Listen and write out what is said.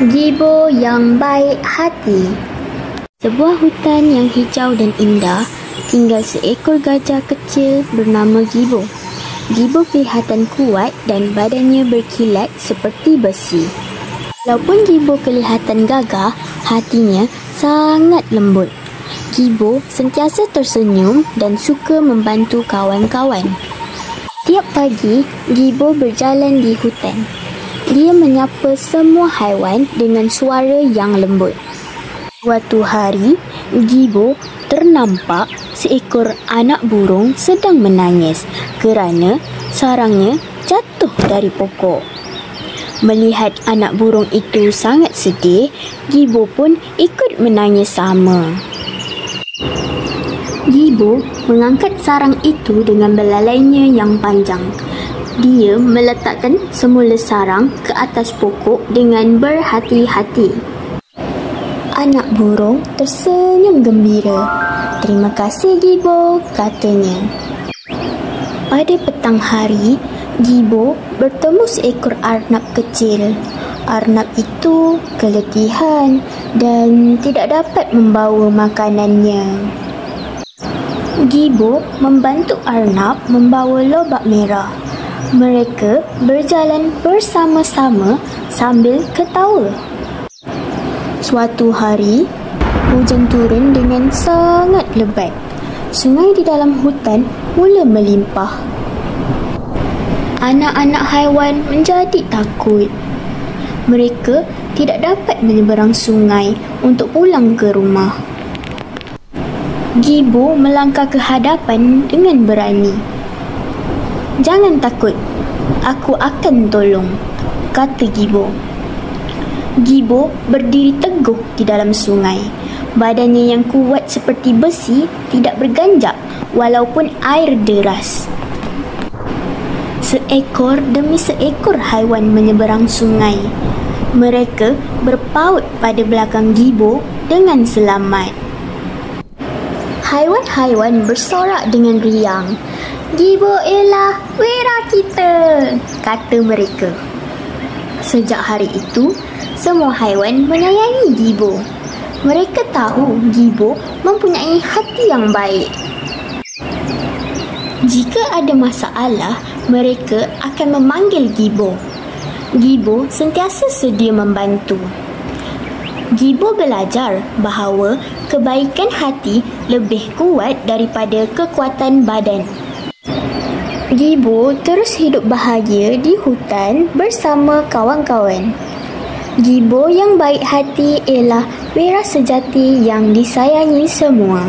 Gibo yang baik hati. Sebuah hutan yang hijau dan indah, tinggal seekor gajah kecil bernama Gibo. Gibo kelihatan kuat dan badannya berkilat seperti besi. Walaupun Gibo kelihatan gagah, hatinya sangat lembut. Gibo sentiasa tersenyum dan suka membantu kawan-kawan. Tiap pagi, Gibo berjalan di hutan. Dia menyapa semua haiwan dengan suara yang lembut. Suatu hari, Gibo ternampak seekor anak burung sedang menangis kerana sarangnya jatuh dari pokok. Melihat anak burung itu sangat sedih, Gibo pun ikut menangis sama. Gibo mengangkat sarang itu dengan belalainya yang panjang. Dia meletakkan semula sarang ke atas pokok dengan berhati-hati. Anak burung tersenyum gembira. "Terima kasih, Gibo," katanya. Pada petang hari, Gibo bertemu seekor arnab kecil. Arnab itu keletihan dan tidak dapat membawa makanannya. Gibo membantu arnab membawa lobak merah. Mereka berjalan bersama-sama sambil ketawa. Suatu hari, hujan turun dengan sangat lebat. Sungai di dalam hutan mula melimpah. Anak-anak haiwan menjadi takut. Mereka tidak dapat menyeberang sungai untuk pulang ke rumah. Gibo melangkah ke hadapan dengan berani. "Jangan takut, aku akan tolong," kata Gibo. Gibo berdiri teguh di dalam sungai. Badannya yang kuat seperti besi tidak berganjak walaupun air deras. Seekor demi seekor haiwan menyeberang sungai. Mereka berpaut pada belakang Gibo dengan selamat. Haiwan-haiwan bersorak dengan riang. "Gibo ialah wira kita," kata mereka. Sejak hari itu, semua haiwan menyayangi Gibo. Mereka tahu Gibo mempunyai hati yang baik. Jika ada masalah, mereka akan memanggil Gibo. Gibo sentiasa sedia membantu. Gibo belajar bahawa kebaikan hati lebih kuat daripada kekuatan badan. Gibo terus hidup bahagia di hutan bersama kawan-kawan. Gibo yang baik hati ialah wira sejati yang disayangi semua.